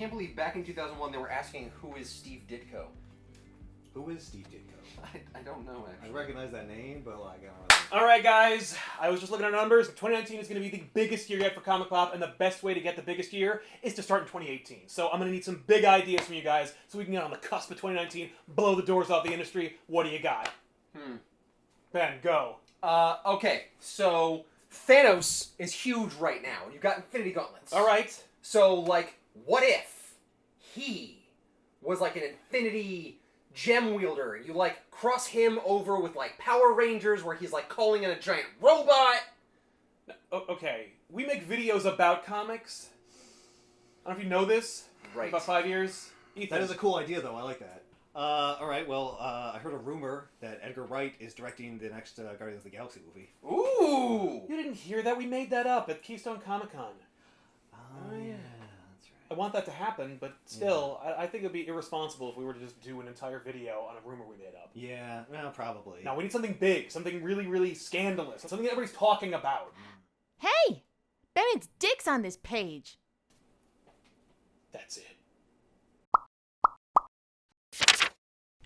can't believe back in 2001 they were asking who is Steve Ditko. Who is Steve Ditko? I don't know, actually. I recognize that name, but like, I don't really... All right, guys. I was just looking at numbers. 2019 is going to be the biggest year yet for Comic Pop, and the best way to get the biggest year is to start in 2018. So I'm going to need some big ideas from you guys so we can get on the cusp of 2019, blow the doors off the industry. What do you got? Ben, go. Okay, so Thanos is huge right now. You've got Infinity Gauntlets. All right. So, like, what if he was like an Infinity gem wielder? You, like, cross him over with, like, Power Rangers where he's, like, calling in a giant robot. Okay, we make videos about comics. I don't know if you know this. Right. About 5 years. Ethan. That is a cool idea, though. I like that. All right, well, I heard a rumor that Edgar Wright is directing the next Guardians of the Galaxy movie. Ooh! You didn't hear that? We made that up at Keystone Comic-Con. Oh, yeah, that's right. I want that to happen, but still, I think it would be irresponsible if we were to just do an entire video on a rumor we made up. Yeah, well, probably. No, we need something big, something really, really scandalous, something that everybody's talking about. Hey! Bennett's dick's on this page. That's it.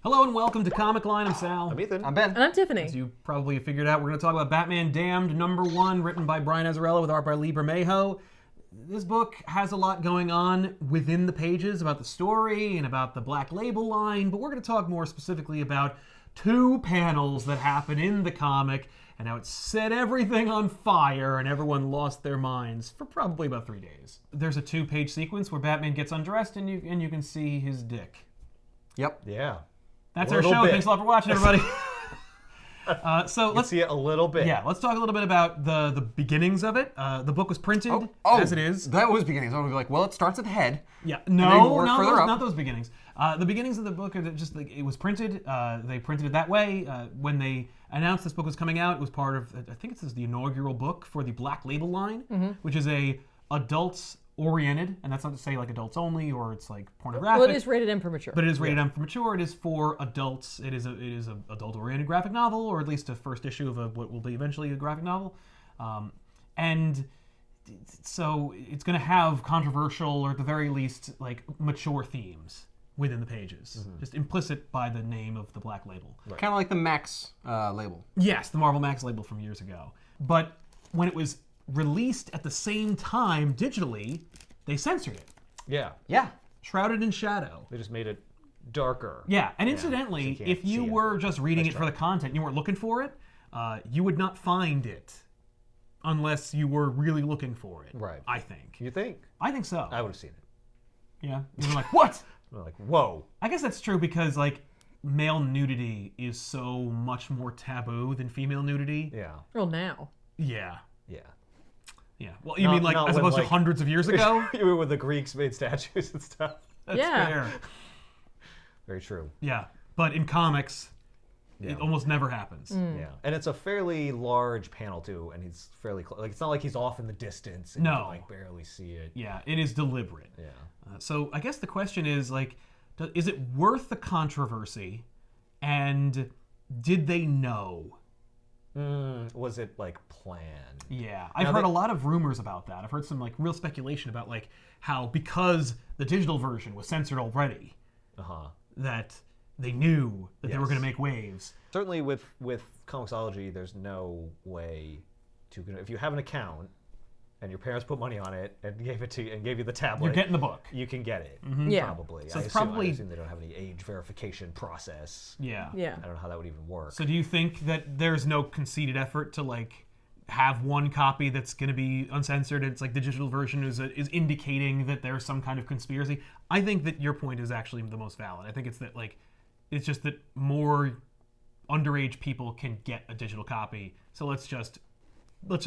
Hello and welcome to Comic Line. I'm Sal. I'm Ethan. I'm Ben. And I'm Tiffany. As you probably figured out, we're going to talk about Batman Damned #1, written by Brian Azzarello with art by Lee Bermejo. This book has a lot going on within the pages about the story and about the Black Label line, but we're going to talk more specifically about 2 panels that happen in the comic and how it set everything on fire and everyone lost their minds for probably about 3 days. There's a 2-page sequence where Batman gets undressed and you can see his dick. Yep. Yeah. That's our show. Thanks a lot for watching, everybody. So let's see it a little bit. Yeah, let's talk a little bit about the beginnings of it. The book was printed as it is. That was beginnings. I was like, well, it starts at the head. Yeah, not those beginnings. The beginnings of the book are just like it was printed. They printed it that way. When they announced this book was coming out, it was part of I think it's the inaugural book for the Black Label line, which is a adults oriented, and that's not to say like adults only or it's like pornographic. Well, it is rated M for mature. But it is rated M for mature. It is for adults. It is a adult oriented graphic novel, or at least a first issue of what will be eventually a graphic novel, and so it's going to have controversial or at the very least like mature themes within the pages, just implicit by the name of the Black Label. Right. Kind of like the Max label. Yes, the Marvel Max label from years ago. But when it was released at the same time digitally, they censored it. Yeah. Yeah. Shrouded in shadow. They just made it darker. Yeah, and incidentally, so if you were just reading it for the content, you weren't looking for it, you would not find it unless you were really looking for it. Right. I think. You think? I think so. I would have seen it. Yeah. You were like, what? We're like, whoa. I guess that's true because like male nudity is so much more taboo than female nudity. Yeah. Well, now. Yeah. Yeah. Yeah. Well, you mean like as opposed to hundreds of years ago? When the Greeks made statues and stuff. That's Yeah. fair. Very true. Yeah. But in comics, it almost never happens. Yeah. And it's a fairly large panel too, and he's fairly close. Like it's not like he's off in the distance and you can like barely see it. Yeah, it is deliberate. Yeah. So I guess the question is like, is it worth the controversy? And did they know? Was it like planned? Yeah, I've heard a lot of rumors about that. I've heard some like real speculation about like how because the digital version was censored already, that they knew that they were going to make waves. Certainly with Comixology, there's no way to, if you have an account and your parents put money on it and gave it to you and gave you the tablet, you're getting the book. You can get it. Yeah. Probably. So I it's assume they don't have any age verification process. Yeah. Yeah. I don't know how that would even work. So do you think that there's no conceded effort to like have one copy that's going to be uncensored? It's like the digital version is indicating that there's some kind of conspiracy. I think that your point is actually the most valid. I think it's that like it's just that more underage people can get a digital copy. So let's just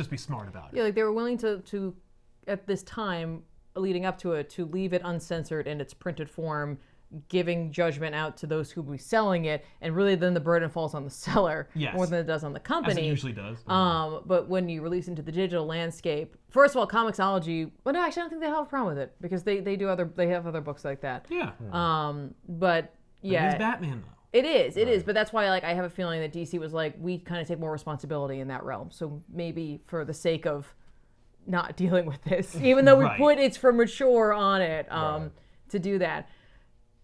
be smart about it. Yeah, like they were willing to at this time leading up to it, to leave it uncensored in its printed form, giving judgment out to those who will be selling it, and really then the burden falls on the seller more than it does on the company. As it usually does. But when you release into the digital landscape, first of all, Comixology, well, no, actually I don't think they have a problem with it because they have other books like that. Yeah. But yeah. It is Batman though. It is, but that's why like I have a feeling that DC was like, we kind of take more responsibility in that realm. So maybe for the sake of not dealing with this, even though we put it's for mature on it, to do that.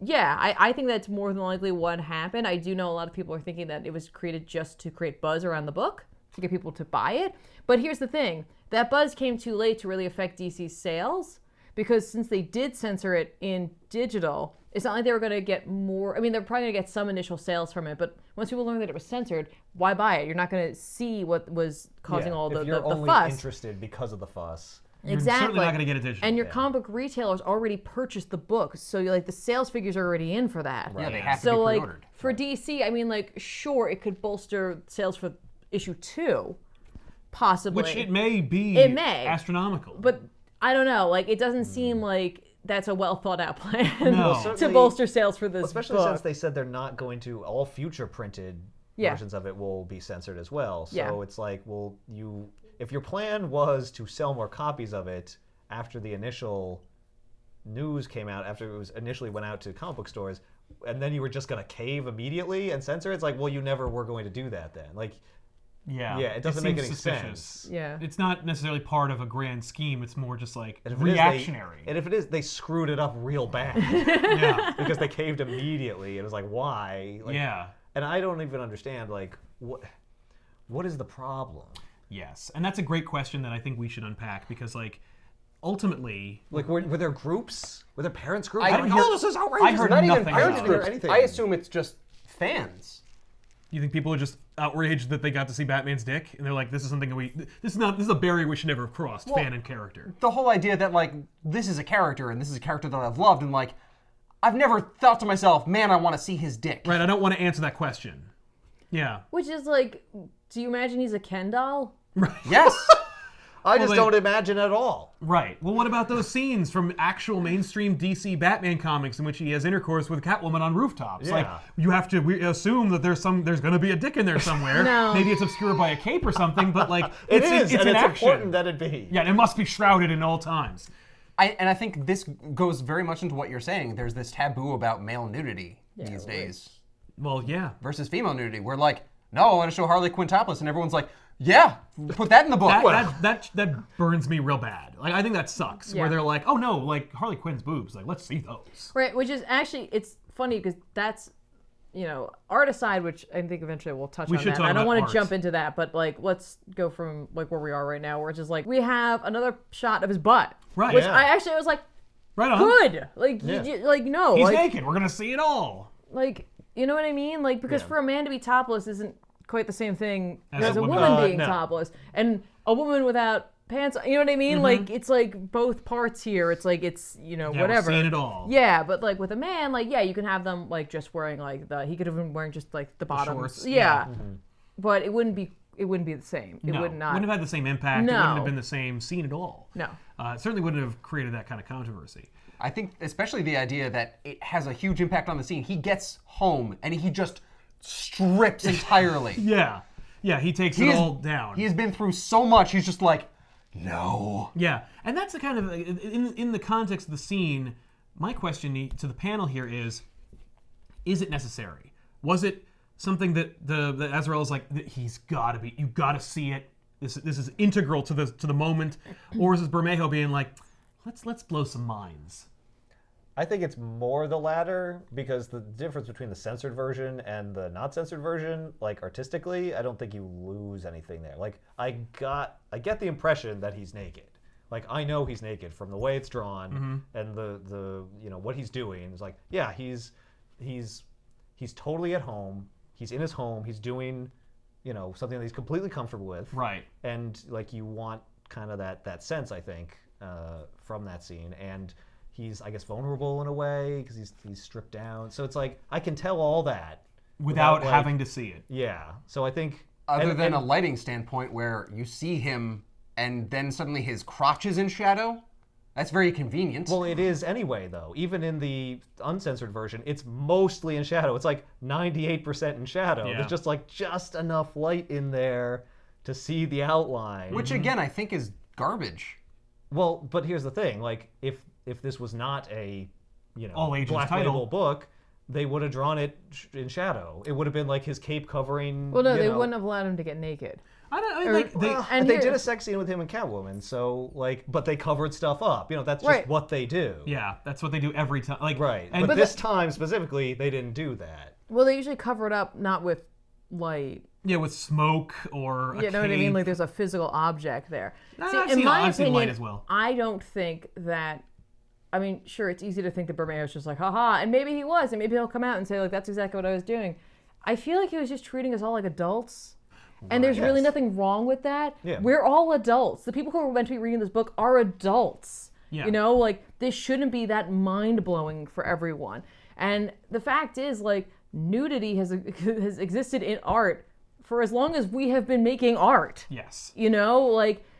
Yeah, I think that's more than likely what happened. I do know a lot of people are thinking that it was created just to create buzz around the book, to get people to buy it. But here's the thing. That buzz came too late to really affect DC's sales, because since they did censor it in digital, it's not like they were going to get more. I mean, they're probably going to get some initial sales from it, but once people learn that it was censored, why buy it? You're not going to see what was causing all the if you're only fuss. interested because of the fuss. You're certainly not going to get it digital. And your comic book retailers already purchased the book, so the sales figures are already in for that. Yeah, they have to be So pre-ordered. for DC, I mean, sure, it could bolster sales for issue 2, possibly. Which it may be astronomical. But I don't know. It doesn't seem like that's a well thought out plan No. to bolster sales for this Especially book. since they said they're not going to, all future printed versions of it will be censored as well. So it's like, well, if your plan was to sell more copies of it after the initial news came out, after it was initially went out to comic book stores, and then you were just going to cave immediately and censor it, it's like, well, you never were going to do that then. Yeah, it doesn't make seems any suspicious. sense. Yeah. It's not necessarily part of a grand scheme. It's more just And if it is, reactionary. and if it is, they screwed it up real bad. Yeah. Because they caved immediately. It was like, why? Yeah. And I don't even understand, what is the problem? Yes, and that's a great question that I think we should unpack, because ultimately, Were there groups? Were there parents groups? I Like, didn't hear- this is outrageous. I heard Not even nothing parents about it. groups. Anything. I assume it's just fans. you think people are just outraged that they got to see Batman's dick, and they're like, "This is something that this is a barrier we should never have crossed." Fan and character. The whole idea that this is a character and this is a character that I've loved, and I've never thought to myself, man, I want to see his dick. Right. I don't want to answer that question. Yeah. Which is do you imagine he's a Ken doll? Yes. I just they- don't imagine at all. Right. Well, what about those scenes from actual mainstream DC Batman comics in which he has intercourse with Catwoman on rooftops? Yeah. You have to assume that there's going to be a dick in there somewhere. No. Maybe it's obscured by a cape or something, but It is, it's and in it's action. important that it be. Yeah, and it must be shrouded in all times. I think this goes very much into what you're saying. There's this taboo about male nudity these days Well, yeah. versus female nudity. We're like, no, I want to show Harley Quinn topless, and everyone's like, yeah, put that in the book. That burns me real bad. I think that sucks. Yeah. Where they're like, oh no, Harley Quinn's boobs. Let's see those. Right, which is actually, it's funny because that's, art aside, which I think eventually we'll touch We on should that. talk I don't about want art. to jump into that, but let's go from where we are right now, where it's just we have another shot of his butt. Right. Which Yeah. I was like, Right on. good. No. He's naked. We're gonna see it all. You know what I mean? Because for a man to be topless isn't quite the same thing as a woman. woman being No. topless. And a woman without pants, you know what I mean? It's both parts here. It's Yeah, whatever. We're seeing it all. Yeah, but with a man, you can have them just wearing he could have been wearing just the bottoms. shorts, Yeah. But it wouldn't be the same. It No, would not. wouldn't have had the same impact. It No. wouldn't have been the same scene at all. No. It certainly wouldn't have created that kind of controversy. I think especially the idea that it has a huge impact on the scene. He gets home and he just strips entirely. Yeah. Yeah, he takes it all down. He has been through so much, he's just like, no. Yeah, and that's the kind of in the context of the scene. My question to the panel here is it necessary? Was it something that Azrael is like, he's got to be? You got to see it. This is integral to the moment, or is it Bermejo being like, let's blow some minds? I think it's more the latter, because the difference between the censored version and the not censored version, artistically, I don't think you lose anything there. I get the impression that he's naked. I know he's naked from the way it's drawn and the what he's doing. It's he's totally at home. He's in his home. He's doing something that he's completely comfortable with. Right. And you want kind of that sense, I think, from that scene. And he's, I guess, vulnerable in a way because he's stripped down. So it's I can tell all that Without having to see it. Yeah. So I think Other than a lighting standpoint where you see him and then suddenly his crotch is in shadow, that's very convenient. Well, it is anyway, though. Even in the uncensored version, it's mostly in shadow. It's 98% in shadow. Yeah. There's just enough light in there to see the outline. Which again, I think is garbage. Well, but here's the thing: if this was not a All ages Black title. Label book, they would have drawn it in shadow. It would have been his cape covering. Well, no, they wouldn't have allowed him to get naked. They did a sex scene with him and Catwoman, so but they covered stuff up. That's just what they do. Yeah, that's what they do every time. Right. But this time specifically, they didn't do that. Well, they usually cover it up not with light. Yeah, with smoke or you know what I mean? Like there's a physical object there. In my opinion, light as well. I don't think that. I mean, sure, it's easy to think that Bermejo's just like, haha, and maybe he was, and maybe he'll come out and say, like, that's exactly what I was doing. I feel like he was just treating us all like adults, and there's really nothing wrong with that. Yeah. We're all adults. The people who are meant to be reading this book are adults. Yeah. This shouldn't be that mind-blowing for everyone. And the fact is, nudity has existed in art for as long as we have been making art. Yes.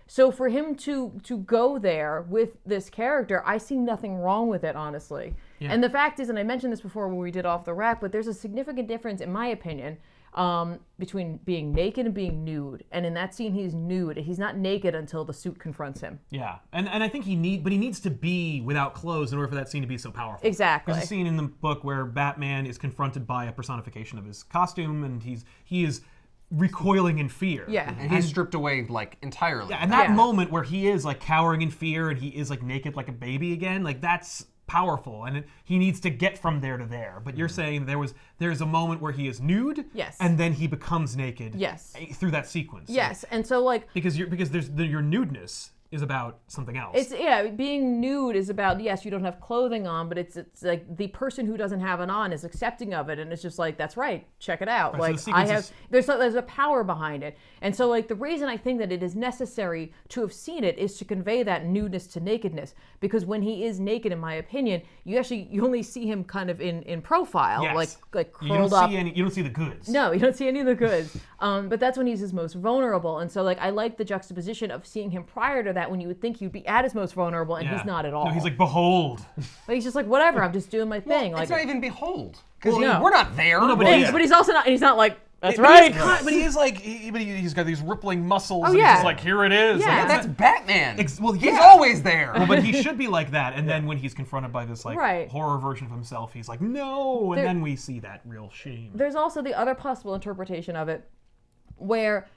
So for him to go there with this character, I see nothing wrong with it, honestly. Yeah. And the fact is, and I mentioned this before when we did Off the Rack, but there's a significant difference, in my opinion, between being naked and being nude. And in that scene, he's nude. He's not naked until the suit confronts him. Yeah, and I think he needs to be without clothes in order for that scene to be so powerful. Exactly. There's a scene in the book where Batman is confronted by a personification of his costume, and he is recoiling in fear. Yeah. And he's stripped away entirely. Yeah, and that moment where he is cowering in fear and he is naked like a baby again, that's powerful, and he needs to get from there to there. But you're saying there's a moment where he is nude, yes, and then he becomes naked, yes, through that sequence. Yes, and so because there's your nudeness is about something else. Being nude is about, yes, you don't have clothing on, but it's like the person who doesn't have it on is accepting of it, and it's just that's right, check it out. Right, so there's a power behind it. And so the reason I think that it is necessary to have seen it is to convey that nudeness to nakedness, because when he is naked, in my opinion, you only see him kind of in profile, yes. like curled up. You don't see the goods. No, you don't see any of the goods. But that's when he's his most vulnerable. And so I like the juxtaposition of seeing him prior to that, when you would think he'd be at his most vulnerable, and he's not at all. No, he's behold. But he's just whatever, I'm just doing my thing. It's not even behold, because no. we're not there. No, but he's also not. And he's not that's but right. He's got these rippling muscles. Oh, and yeah. he's just here it is. Yeah, that's Batman. He's always there. Well, but he should be like that. And then when he's confronted by this horror version of himself, he's like, no. And then we see that real shame. There's also the other possible interpretation of it, where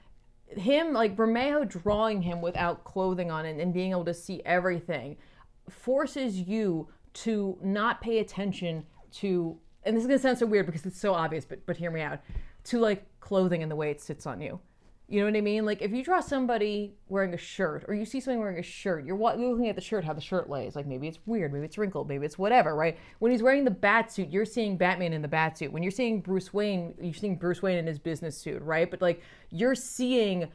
him, Bermejo drawing him without clothing on and being able to see everything, forces you to not pay attention to, and this is gonna sound so weird because it's so obvious, but hear me out, to clothing and the way it sits on you. You know what I mean? If you draw somebody wearing a shirt, or you see somebody wearing a shirt, you're looking at the shirt, how the shirt lays. Maybe it's weird, maybe it's wrinkled, maybe it's whatever, right? When he's wearing the bat suit, you're seeing Batman in the bat suit. When you're seeing Bruce Wayne, you're seeing Bruce Wayne in his business suit, right? But you're seeing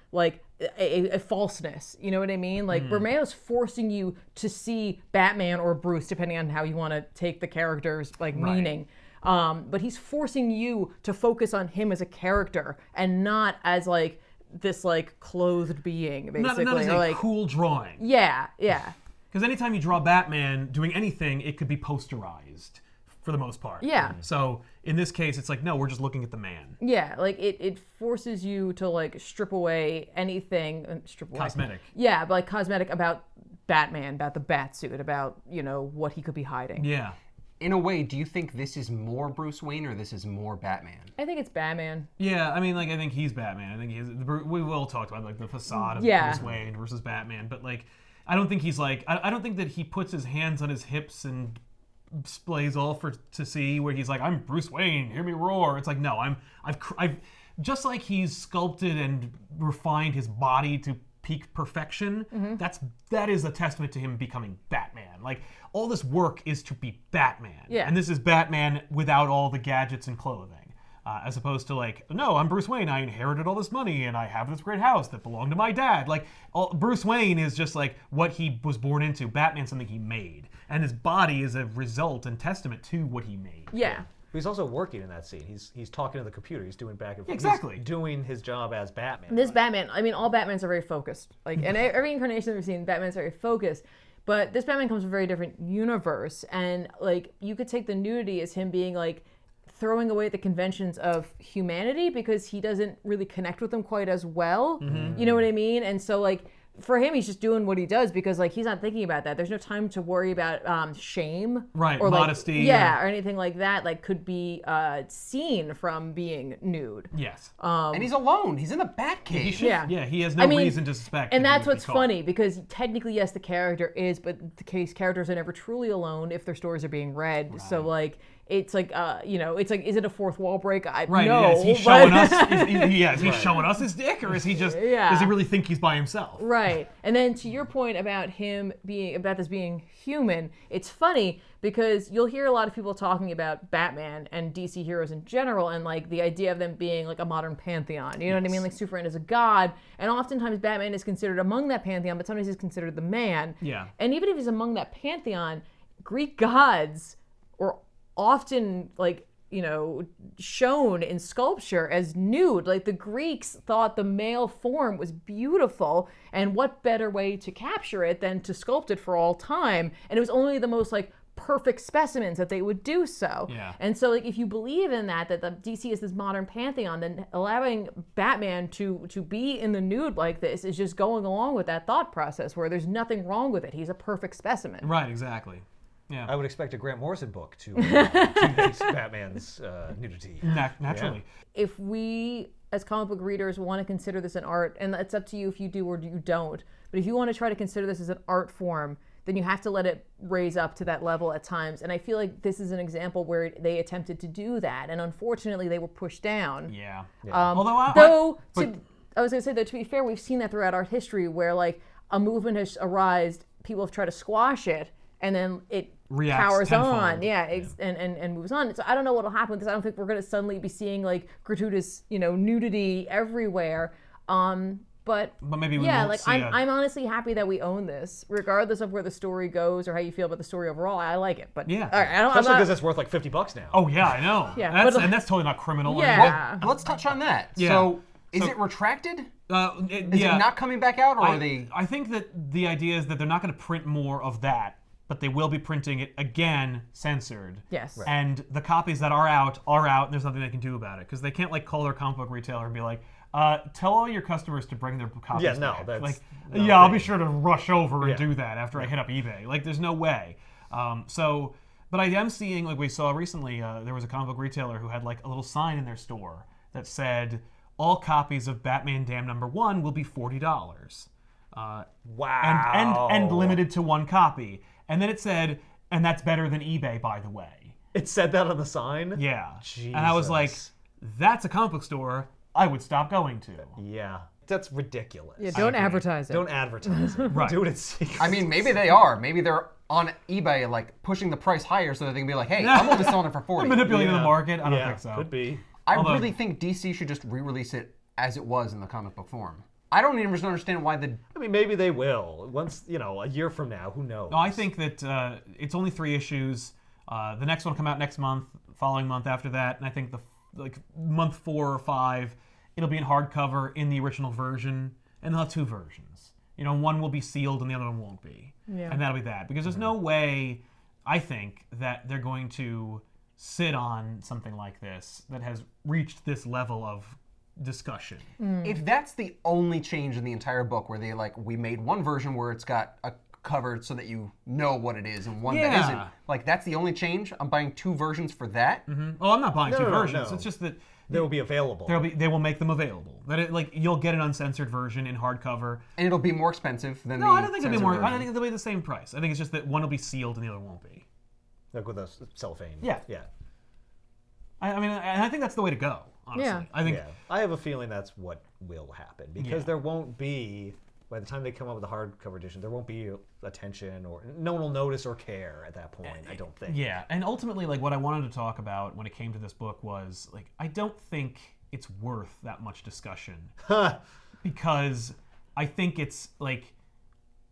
a falseness. You know what I mean? Bermejo's forcing you to see Batman or Bruce, depending on how you want to take the character's meaning. But he's forcing you to focus on him as a character and not as this clothed being, basically. Not as a cool drawing. Yeah. Because anytime you draw Batman doing anything, it could be posterized for the most part. Yeah. So in this case, it's no, we're just looking at the man. Yeah, it forces you to strip away anything. Cosmetic. Yeah, but cosmetic about Batman, about the bat suit, about what he could be hiding. Yeah. In a way, do you think this is more Bruce Wayne or this is more Batman? I think it's Batman. Yeah, I mean, I think he's Batman. I think we will talk about the facade of Bruce Wayne versus Batman, but I don't think he's I don't think that he puts his hands on his hips and displays all to see, where he's I'm Bruce Wayne, hear me roar. It's no, I've just he's sculpted and refined his body to peak perfection. Mm-hmm. That is a testament to him becoming Batman. All this work is to be Batman. Yeah. And this is Batman without all the gadgets and clothing. As opposed to no, I'm Bruce Wayne, I inherited all this money and I have this great house that belonged to my dad. Bruce Wayne is just what he was born into. Batman's something he made. And his body is a result and testament to what he made. Yeah. But he's also working in that scene. He's talking to the computer. He's doing back and forth. Exactly. He's doing his job as Batman. This Batman, I mean, all Batmans are very focused. And every incarnation that we've seen, Batman's very focused. But this Batman comes from a very different universe. And, you could take the nudity as him being, throwing away the conventions of humanity because he doesn't really connect with them quite as well. Mm-hmm. You know what I mean? And so, for him, he's just doing what he does because like he's not thinking about that. There's no time to worry about shame, right? Or modesty, or anything like that. Like could be seen from being nude. Yes, and he's alone. He's in the Batcave. He has no reason to suspect. And that's what's funny because technically, yes, the character is, but the characters are never truly alone if their stories are being read. Right. So like. It's like, it's like, is it a fourth wall break? No. Yeah, is he showing us? Is he showing us his dick, or is he just? Does he really think he's by himself? Right. And then to your point about this being human, it's funny because you'll hear a lot of people talking about Batman and DC heroes in general, and like the idea of them being like a modern pantheon. You know what I mean? Like Superman is a god, and oftentimes Batman is considered among that pantheon, but sometimes he's considered the man. Yeah. And even if he's among that pantheon, Greek gods were often shown in sculpture as nude. Like the Greeks thought the male form was beautiful, and what better way to capture it than to sculpt it for all time? And it was only the most like perfect specimens that they would do so. Yeah. And so like if you believe in that the DC is this modern pantheon, then allowing Batman to be in the nude like this is just going along with that thought process where there's nothing wrong with it. He's a perfect specimen. Right, exactly. Yeah. I would expect a Grant Morrison book to teach Batman's nudity. Naturally. Yeah. If we, as comic book readers, want to consider this an art, and it's up to you if you do or you don't, but if you want to try to consider this as an art form, then you have to let it raise up to that level at times. And I feel like this is an example where they attempted to do that, and unfortunately they were pushed down. Yeah. Although I was going to say, though, to be fair, we've seen that throughout art history where like a movement has arisen, people have tried to squash it, and then it powers on, and moves on. So I don't know what'll happen because I don't think we're going to suddenly be seeing like gratuitous, nudity everywhere. But maybe we won't see I'm honestly happy that we own this, regardless of where the story goes or how you feel about the story overall. I like it, but yeah, all right, especially because it's worth like $50 now. Oh yeah, I know. Yeah, and that's totally not criminal. Yeah, let's touch on that. Yeah. So is it retracted? Is it not coming back out, or are they? I think that the idea is that they're not going to print more of that, but they will be printing it again, censored. Yes. Right. And the copies that are out, and there's nothing they can do about it because they can't like call their comic book retailer and be like, tell all your customers to bring their copies back. That's like, no I'll thing. be sure to rush over and do that after I hit up eBay. Like, there's no way. But I am seeing, like we saw recently, there was a comic book retailer who had like a little sign in their store that said, all copies of Batman Damned #1 will be $40. Wow. And limited to one copy. And then it said, and that's better than eBay, by the way. It said that on the sign? Yeah. Jesus. And I was like, that's a comic book store I would stop going to. Yeah. That's ridiculous. Yeah, don't advertise it. Don't advertise it. Right. Do it in secret. I mean, maybe they are. Maybe they're on eBay, like, pushing the price higher so that they can be like, hey, I'm only selling it for $40. Manipulating the market? I don't think so. Could be. I really think DC should just re-release it as it was in the comic book form. I don't even understand why I mean, maybe they will. Once, a year from now, who knows? No, I think that it's only 3 issues. The next one will come out next month, following month after that, and I think month 4 or 5, it'll be in hardcover in the original version, and they'll have 2 versions. One will be sealed and the other one won't be. Yeah. And that'll be that. Because there's no way, I think, that they're going to sit on something like this that has reached this level of discussion. If that's the only change in the entire book, where we made one version where it's got a cover so that you know what it is, and one that isn't, that's the only change. I'm buying 2 versions for that. Mm-hmm. Oh, I'm not buying 2 versions. No. It's just that they will be available. They will make them available. That you'll get an uncensored version in hardcover, and it'll be more expensive than No, the I don't think it'll be more. version. I don't think it'll be the same price. I think it's just that one will be sealed and the other won't be. Like with a cellophane. Yeah. Yeah. I mean, I think that's the way to go. Honestly, Yeah. I think. Yeah. I have a feeling that's what will happen because there won't be. By the time they come up with the hardcover edition, there won't be attention, or no one will notice or care at that point. I don't think. Yeah, and ultimately, what I wanted to talk about when it came to this book was I don't think it's worth that much discussion because I think it's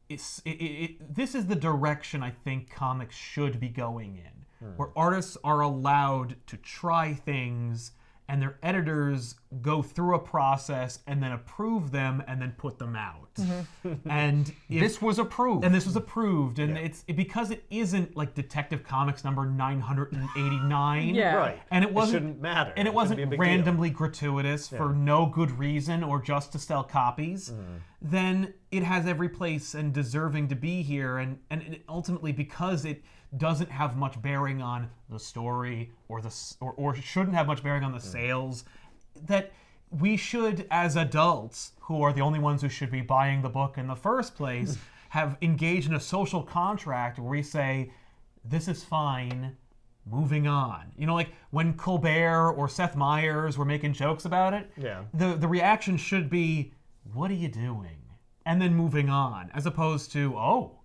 this is the direction I think comics should be going in, where artists are allowed to try things and their editors go through a process and then approve them and then put them out. And This was approved. and this was approved, and it's because it isn't like Detective Comics number 989. Yeah. Right. And it wasn't shouldn't matter. and it shouldn't wasn't be a big randomly gratuitous for no good reason or just to sell copies. Then it has every place and deserving to be here, and ultimately because it doesn't have much bearing on the story or shouldn't have much bearing on the sales, that we should, as adults who are the only ones who should be buying the book in the first place, have engaged in a social contract where we say, this is fine, moving on. You know, like when Colbert or Seth Meyers were making jokes about it, the reaction should be, what are you doing? And then moving on, as opposed to, oh,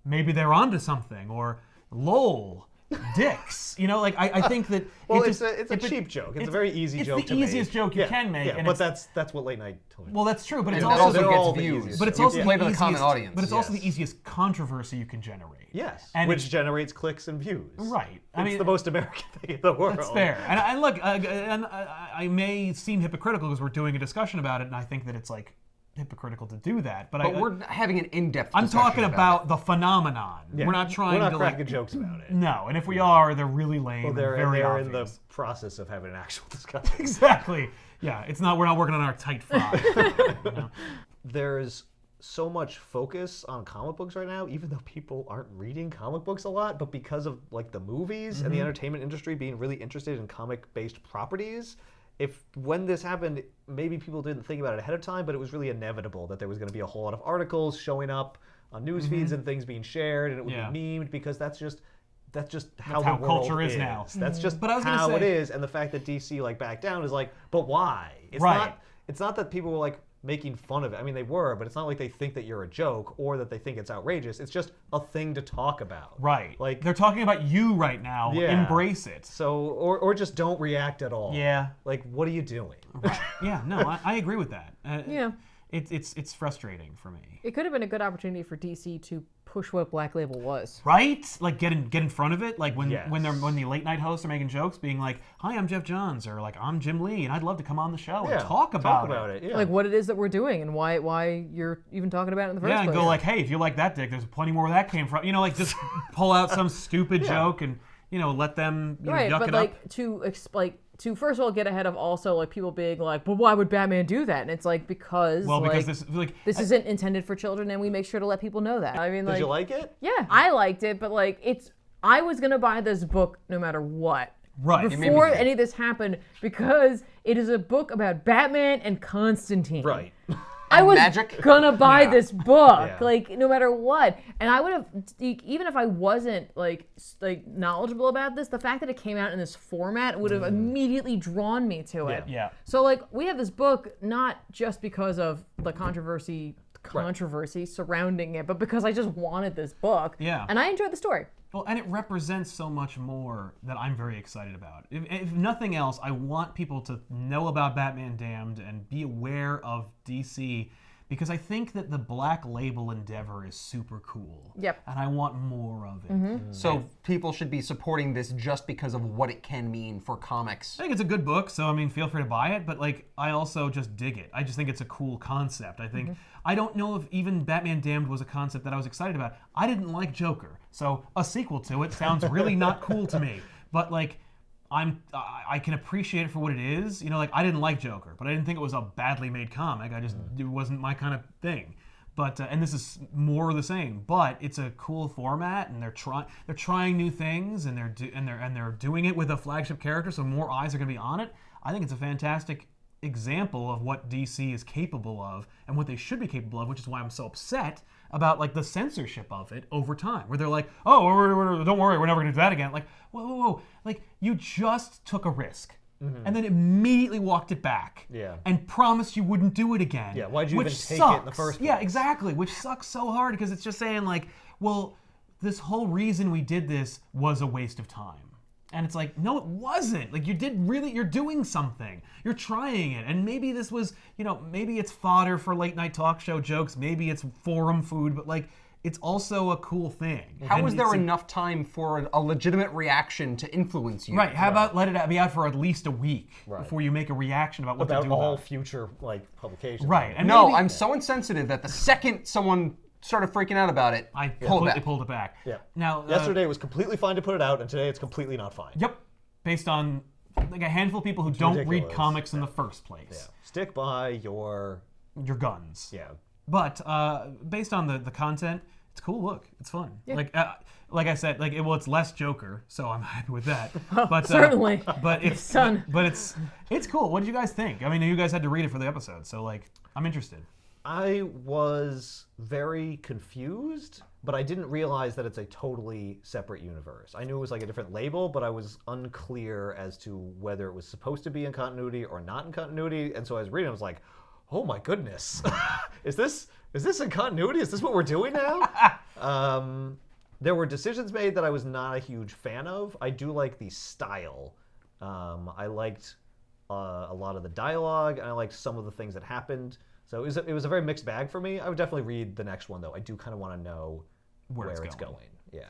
maybe they're onto something, or lol, dicks. You know, like I think that Well, it's a cheap joke. It's a very easy joke to make. It's the easiest joke you can make. Yeah, and but that's what late night television. well, that's true, but it's And it also also the gets views. easiest but it's joke. also You the play to the easiest, common audience. but it's also Yes. the easiest controversy you can generate. Yes, And which it's- generates clicks and views. Right. It's the most American thing in the world. That's fair. And look, I may seem hypocritical because we're doing a discussion about it, and I think that it's like hypocritical to do that. But we're having an in-depth I'm discussion talking about the phenomenon. Yeah. We're not trying We're not to cracking like. jokes about it. No, and if we are, they're really lame. Well, and they're very in the obvious. process of having an actual discussion. Exactly. Yeah, it's not. We're not working on our tight fry. You know? There's so much focus on comic books right now, even though people aren't reading comic books a lot, but because of like the movies and the entertainment industry being really interested in comic-based properties, when this happened, maybe people didn't think about it ahead of time, but it was really inevitable that there was going to be a whole lot of articles showing up on news feeds and things being shared, and it would be memed, because that's just how the world culture is now. That's just But I was gonna how it say- is, and the fact that DC like backed down is like, but why? It's Right. not that people were like making fun of it. I mean, they were, but it's not like they think that you're a joke or that they think it's outrageous. It's just a thing to talk about. Right. Like they're talking about you right now. Yeah. Embrace it. So, or just don't react at all. Yeah. Like, what are you doing? Yeah. No, I agree with that. Yeah. It's frustrating for me. It could have been a good opportunity for DC to push what Black Label was. Right? Like get in front of it. Like when Yes. when the late night hosts are making jokes, being like, "Hi, I'm Jeff Johns," or like, "I'm Jim Lee, and I'd love to come on the show and talk about it." Yeah. Like what it is that we're doing and why you're even talking about it in the first Yeah, place. and go like, "Hey, if you like that dick, there's plenty more where that came from." You know, like just pull out some stupid joke and let them right, yuck but it like up. to first of all get ahead of also like people being like, "Well, why would Batman do that?" And it's like because this isn't intended for children, and we make sure to let people know that. I mean, Did you like it? Yeah, I liked it, but like I was gonna buy this book no matter what. Right. Before any of this happened, because it is a book about Batman and Constantine. Right. I was magic? gonna buy this book, Yeah. like no matter what, and I would have, even if I wasn't like knowledgeable about this, the fact that it came out in this format would have immediately drawn me to it. Yeah. So like we have this book not just because of the controversy surrounding it, but because I just wanted this book. Yeah. And I enjoyed the story. Well, and it represents so much more that I'm very excited about. If nothing else, I want people to know about Batman Damned and be aware of DC, because I think that the Black Label endeavor is super cool. Yep. And I want more of it. So people should be supporting this just because of what it can mean for comics. I think it's a good book, so I mean, feel free to buy it. But like, I also just dig it. I just think it's a cool concept. I think I don't know if even Batman Damned was a concept that I was excited about. I didn't like Joker, so a sequel to it sounds really not cool to me. But like, I can appreciate it for what it is. Like I didn't like Joker, but I didn't think it was a badly made comic. It wasn't my kind of thing. But and this is more of the same. But it's a cool format, and they're trying new things, and they're doing it with a flagship character, so more eyes are going to be on it. I think it's a fantastic example of what DC is capable of and what they should be capable of, which is why I'm so upset about like the censorship of it over time, where they're like, "Oh, don't worry, we're never going to do that again." Like, whoa, like you just took a risk. And then immediately walked it back. Yeah. And promised you wouldn't do it again. Yeah, why'd you which even take sucks. it in the first place? Yeah, exactly. Which sucks so hard because it's just saying like, well, this whole reason we did this was a waste of time. And it's like, no, it wasn't. Like you're doing something. You're trying it. And maybe this was, maybe it's fodder for late night talk show jokes. Maybe it's forum food, but like, it's also a cool thing. How And is there it's enough time for a legitimate reaction to influence you? Right. How about let it be out for at least a week Right. before you make a reaction about what About to do all about it. future publications. Right. And No, maybe- I'm so insensitive that the second someone started freaking out about it, I pull it back. pulled it back. Yeah. Now, Yesterday it was completely fine to put it out, and today it's completely not fine. Yep. Based on like a handful of people who don't read ridiculous. comics in the first place. Yeah. Stick by your. Your guns. Yeah. But based on the content, it's a cool look. It's fun. Like I said, it's less Joker, so I'm happy with that. But certainly. But it's Son. But it's cool. What did you guys think? I mean, you guys had to read it for the episode, so I'm interested. I was very confused, but I didn't realize that it's a totally separate universe. I knew it was like a different label, but I was unclear as to whether it was supposed to be in continuity or not in continuity. And so I was reading, I was like, oh my goodness, is this in continuity? Is this what we're doing now? There were decisions made that I was not a huge fan of. I do like the style. I liked a lot of the dialogue, and I liked some of the things that happened. So it was a very mixed bag for me. I would definitely read the next one, though. I do kind of want to know where it's going. Yeah.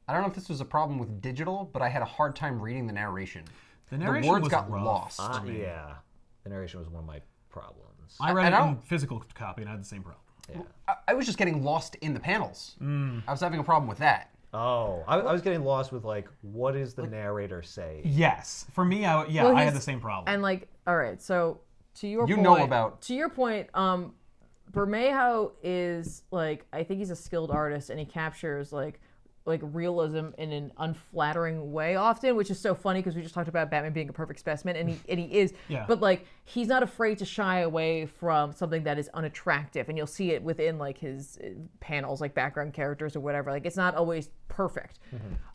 I don't know if this was a problem with digital, but I had a hard time reading the narration. The narration words was got rough. lost. Yeah. The narration was one of my problems. I read and it I in don't- physical copy, and I had the same problem. Yeah. I was just getting lost in the panels. I was having a problem with that. Oh, I was getting lost with what is the narrator say? Yes, for me, I Well, had he's- the same problem. And all right, so to your You point, know about- to your point, Bermejo is I think he's a skilled artist, and he captures like realism in an unflattering way often, which is so funny because we just talked about Batman being a perfect specimen, and he is. Yeah. But he's not afraid to shy away from something that is unattractive, and you'll see it within his panels, background characters or whatever. It's not always perfect.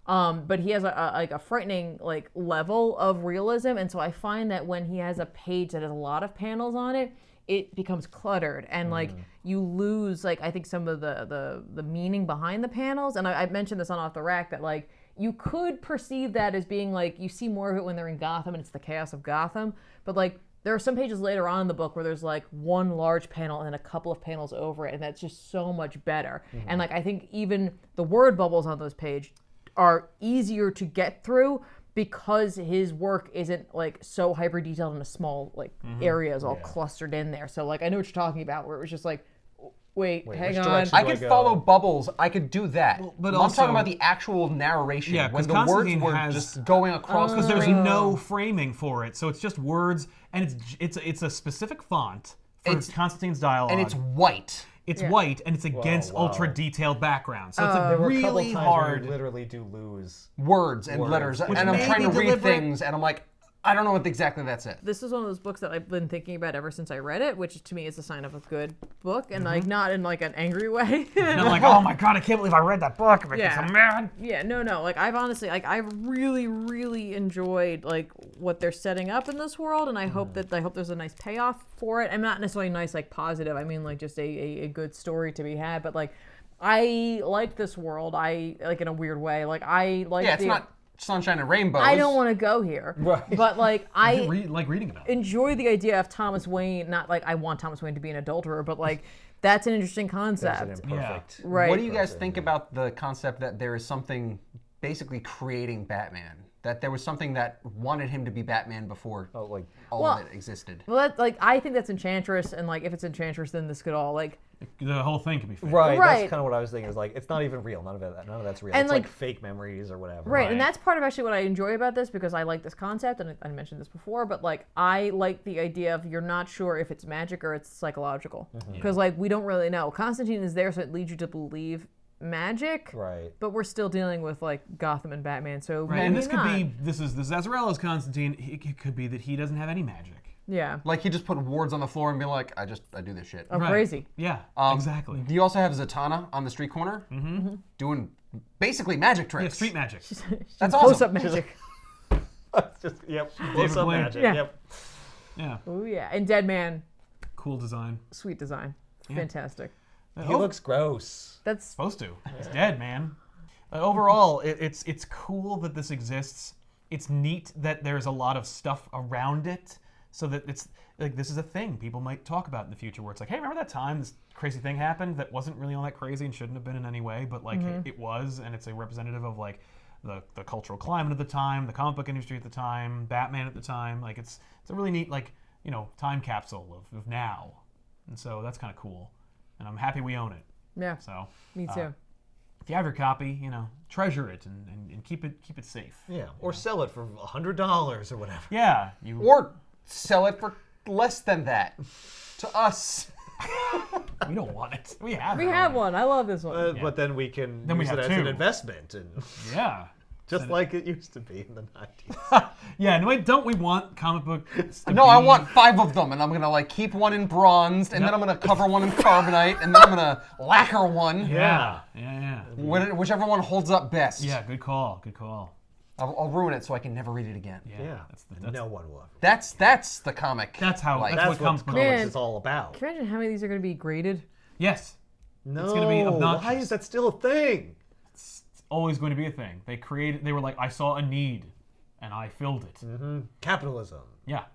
But he has a frightening level of realism, and so I find that when he has a page that has a lot of panels on it, it becomes cluttered, and you lose I think some of the meaning behind the panels. And I mentioned this on Off the Rack that you could perceive that as being you see more of it when they're in Gotham and it's the chaos of Gotham, but there are some pages later on in the book where there's one large panel and then a couple of panels over it, and that's just so much better. And I think even the word bubbles on those pages are easier to get through because his work isn't so hyper detailed in a small areas all clustered in there. So I know what you're talking about, where it was just wait, hang which on. direction I do I could go? follow bubbles. I could do that. but I'm also- talking about the actual narration. Yeah, when 'cause the words Constantine were has- just going across the Because there's screen. no framing for it, so it's just words, and it's a specific font for It's- Constantine's dialogue. And it's white. It's white, and it's against wow. ultra detailed background, so it's There were a couple really times where hard. you literally do lose. Words and letters. Which And I'm may trying be to read deliberate. things, and I'm like, I don't know what exactly that's it. This is one of those books that I've been thinking about ever since I read it, which to me is a sign of a good book, and not in an angry way. Not like, oh my god, I can't believe I read that book. It makes me Yeah. so mad. Yeah, no. I've honestly, I've really, really enjoyed what they're setting up in this world, and I hope there's a nice payoff for it. And not necessarily nice, positive. I mean, just a good story to be had. But I like this world. I in a weird way. I like. Yeah, it's not sunshine and rainbows. I don't want to go here. Right. But I Like reading about it. enjoy the idea of Thomas Wayne. Not I want Thomas Wayne to be an adulterer, but that's an interesting There's concept. an imperfect. Right. What do you guys think about the concept that there is something basically creating Batman? That there was something that wanted him to be Batman before all of it existed. Well, that, I think that's Enchantress, and if it's Enchantress, then this could all The whole thing could be fake. Right, Right. that's kind of what I was thinking. Is it's not even real. None of that's real. And, It's fake memories or whatever. Right, and that's part of actually what I enjoy about this, because I like this concept, and I mentioned this before, but I like the idea of you're not sure if it's magic or it's psychological, because we don't really know. Constantine is there, so it leads you to believe magic, Right. but we're still dealing with Gotham and Batman, so Right, maybe and this could not. be this is Azarella's Constantine. It could be that he doesn't have any magic. Yeah. Like he just put words on the floor and be like, I do this shit. Oh, Right. crazy. Yeah, exactly. You also have Zatanna on the street corner doing basically magic Yeah, tricks. street magic. That's Close-up awesome. magic. It's just close up Blaine. magic. Yeah. Yep. Yeah, Oh, yeah. And Dead Man, cool design. sweet design. Fantastic. He looks gross. That's Supposed to. He's dead, man. Overall, it's cool that this exists. It's neat that there's a lot of stuff around it. so that it's like this is a thing people might talk about in the future, where it's like, hey, remember that time this crazy thing happened that wasn't really all that crazy and shouldn't have been in any way, but like it was, and it's a representative of like the cultural climate of the time, the comic book industry at the time, Batman at the time. Like it's a really neat time capsule of now, and so that's kind of cool, and I'm happy we own it. Yeah. So me too. If you have your copy, treasure it and keep it safe. Yeah, or sell it for $100 or whatever. Yeah, or sell it for less than that to us. We don't want it. We have one. I love this one. But then we can use it as two. an investment. And just like it used to be in the 90s. Yeah, no, don't we want comic book? I want 5 of them, and I'm gonna keep one in bronze, and then I'm gonna cover one in carbonite, and then I'm gonna lacquer one. Yeah. Whichever one holds up best. Yeah, good call. I'll ruin it so I can never read it again. Yeah. No one will ever. That's the comic. That's how. Life. That's what comics is all about. Can you imagine how many of these are going to be graded? Yes. No. It's going to be obnoxious. Why is that still a thing? It's always going to be a thing. They were like, I saw a need, and I filled it. Mm-hmm. Capitalism. Yeah.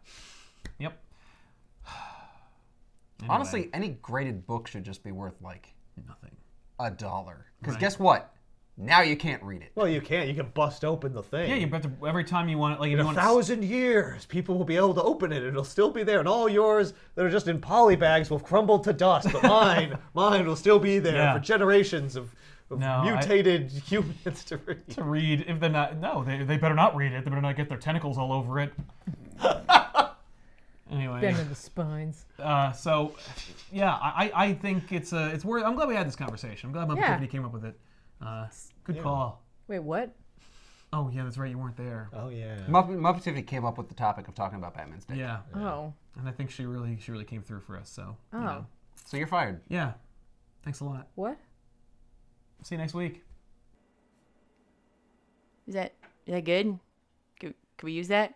Yep. Anyway. Honestly, any graded book should just be worth like nothing. $1. Because guess what? Now you can't read it. Well, you can't. You can bust open the thing. Yeah, you have to every time you want it. Like in 1,000 years, people will be able to open it. It'll still be there, and all yours that are just in poly bags will crumble to dust. But mine will still be there for generations of mutated humans to read. To read, if they're not, they better not read it. They better not get their tentacles all over it. Anyway, bending the spines. So, yeah, I think it's worth. I'm glad we had this conversation. I'm glad Muppet Tiffany came up with it. Good call. Wait, what? Oh yeah, that's right. You weren't there. Oh yeah. Muppet Tiffany came up with the topic of talking about Batman's Day. Yeah. Oh. And I think she really came through for us. So. Oh. So you're fired. Yeah. Thanks a lot. What? See you next week. Is that good? Can we use that?